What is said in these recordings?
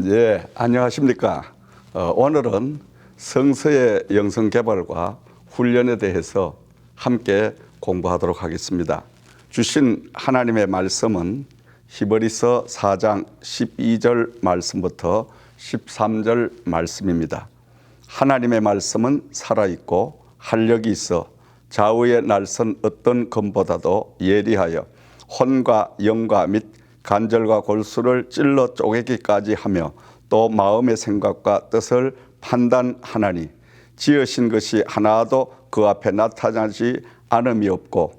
예, 안녕하십니까. 오늘은 성서의 영성 개발과 훈련에 대해서 함께 공부하도록 하겠습니다. 주신 하나님의 말씀은 히브리서 4장 12절 말씀부터 13절 말씀입니다. 하나님의 말씀은 살아있고 활력이 있어 좌우의 날선 어떤 검보다도 예리하여 혼과 영과 및 관절과 골수를 찔러 쪼개기까지 하며 또 마음의 생각과 뜻을 판단하나니 지으신 것이 하나도 그 앞에 나타나지 않음이 없고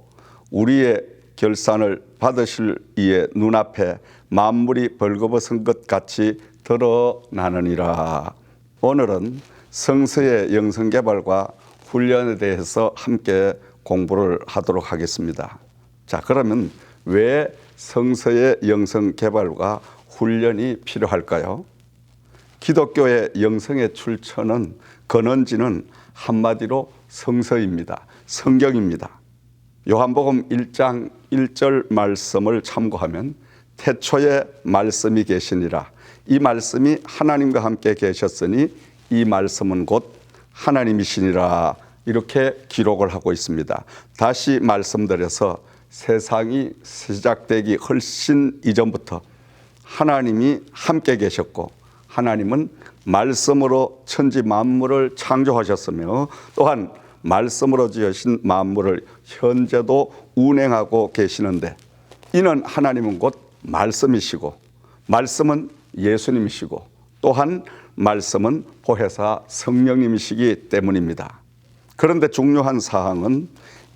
우리의 결산을 받으실 이의 눈앞에 만물이 벌거벗은 것 같이 드러나느니라. 오늘은 성서의 영성개발과 훈련에 대해서 함께 공부를 하도록 하겠습니다. 자, 그러면 왜 성서의 영성개발과 훈련이 필요할까요? 기독교의 영성의 출처는 근원지는 한마디로 성서입니다. 성경입니다. 요한복음 1장 1절 말씀을 참고하면 태초에 말씀이 계시니라. 이 말씀이 하나님과 함께 계셨으니 이 말씀은 곧 하나님이시니라. 이렇게 기록을 하고 있습니다. 다시 말씀드려서 세상이 시작되기 훨씬 이전부터 하나님이 함께 계셨고 하나님은 말씀으로 천지 만물을 창조하셨으며 또한 말씀으로 지으신 만물을 현재도 운행하고 계시는데 이는 하나님은 곧 말씀이시고 말씀은 예수님이시고 또한 말씀은 보혜사 성령님이시기 때문입니다. 그런데 중요한 사항은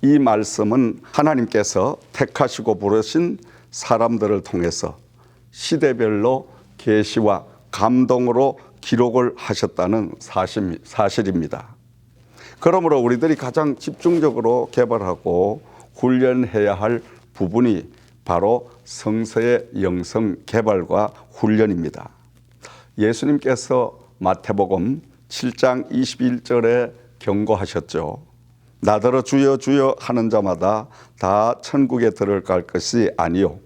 이 말씀은 하나님께서 택하시고 부르신 사람들을 통해서 시대별로 계시와 감동으로 기록을 하셨다는 사실입니다. 그러므로 우리들이 가장 집중적으로 개발하고 훈련해야 할 부분이 바로 성서의 영성 개발과 훈련입니다. 예수님께서 마태복음 7장 21절에 경고하셨죠. 나더러 주여 주여 하는 자마다 다 천국에 들어갈 것이 아니요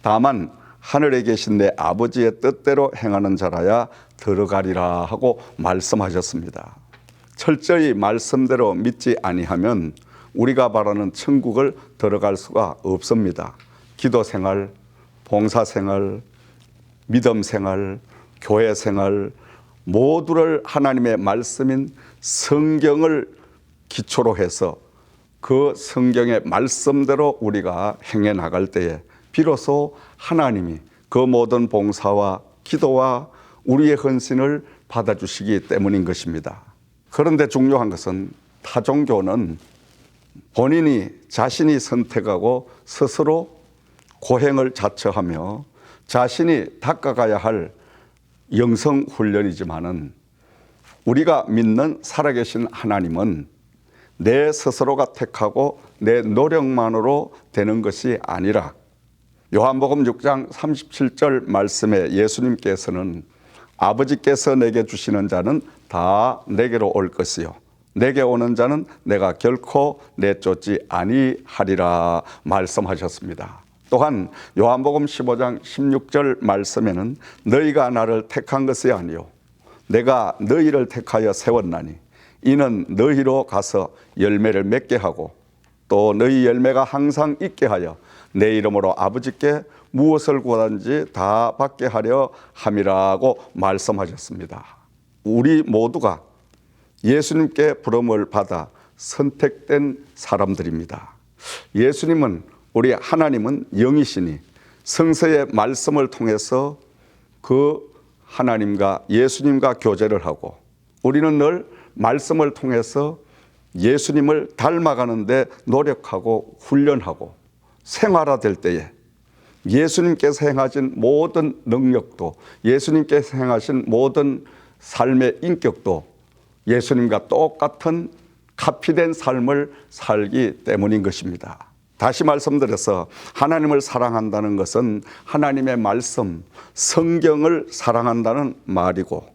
다만 하늘에 계신 내 아버지의 뜻대로 행하는 자라야 들어가리라 하고 말씀하셨습니다. 철저히 말씀대로 믿지 아니하면 우리가 바라는 천국을 들어갈 수가 없습니다. 기도생활, 봉사생활, 믿음생활, 교회생활 모두를 하나님의 말씀인 성경을 기초로 해서 그 성경의 말씀대로 우리가 행해 나갈 때에 비로소 하나님이 그 모든 봉사와 기도와 우리의 헌신을 받아주시기 때문인 것입니다. 그런데 중요한 것은 타종교는 본인이 자신이 선택하고 스스로 고행을 자처하며 자신이 닦아가야 할 영성훈련이지만은 우리가 믿는 살아계신 하나님은 내 스스로가 택하고 내 노력만으로 되는 것이 아니라 요한복음 6장 37절 말씀에 예수님께서는 아버지께서 내게 주시는 자는 다 내게로 올 것이요 내게 오는 자는 내가 결코 내쫓지 아니하리라 말씀하셨습니다. 또한 요한복음 15장 16절 말씀에는 너희가 나를 택한 것이 아니요 내가 너희를 택하여 세웠나니 이는 너희로 가서 열매를 맺게 하고 또 너희 열매가 항상 있게 하여 내 이름으로 아버지께 무엇을 구하든지 다 받게 하려 함이라고 말씀하셨습니다. 우리 모두가 예수님께 부름을 받아 선택된 사람들입니다. 예수님은 우리 하나님은 영이시니 성서의 말씀을 통해서 그 하나님과 예수님과 교제를 하고 우리는 늘 말씀을 통해서 예수님을 닮아가는데 노력하고 훈련하고 생활화될 때에 예수님께서 행하신 모든 능력도 예수님께서 행하신 모든 삶의 인격도 예수님과 똑같은 카피된 삶을 살기 때문인 것입니다. 다시 말씀드려서 하나님을 사랑한다는 것은 하나님의 말씀, 성경을 사랑한다는 말이고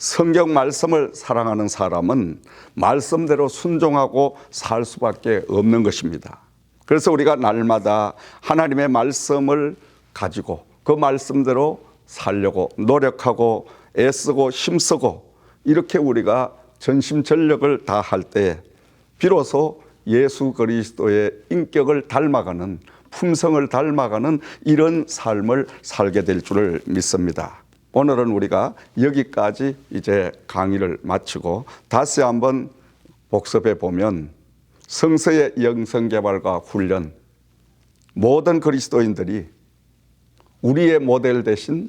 성경 말씀을 사랑하는 사람은 말씀대로 순종하고 살 수밖에 없는 것입니다. 그래서 우리가 날마다 하나님의 말씀을 가지고 그 말씀대로 살려고 노력하고 애쓰고 힘쓰고 이렇게 우리가 전심전력을 다할 때 비로소 예수 그리스도의 인격을 닮아가는, 품성을 닮아가는 이런 삶을 살게 될 줄을 믿습니다. 오늘은 우리가 여기까지 이제 강의를 마치고 다시 한번 복습해 보면 성서의 영성개발과 훈련, 모든 그리스도인들이 우리의 모델 대신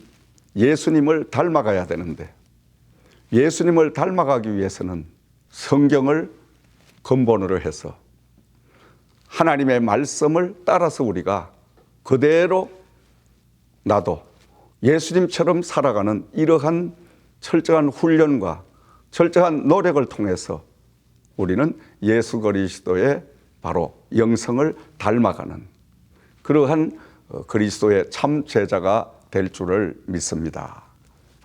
예수님을 닮아가야 되는데, 예수님을 닮아가기 위해서는 성경을 근본으로 해서 하나님의 말씀을 따라서 우리가 그대로 나도 예수님처럼 살아가는 이러한 철저한 훈련과 철저한 노력을 통해서 우리는 예수 그리스도의 바로 영성을 닮아가는 그러한 그리스도의 참 제자가 될 줄을 믿습니다.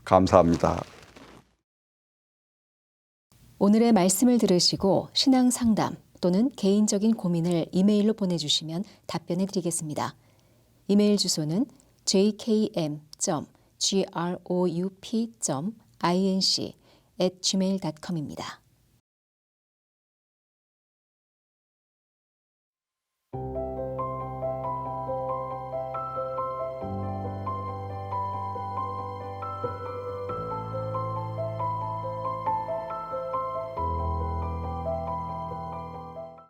감사합니다. 오늘의 말씀을 들으시고 신앙 상담 또는 개인적인 고민을 이메일로 보내주시면 답변해 드리겠습니다. 이메일 주소는 jkm.group.inc@gmail.com입니다.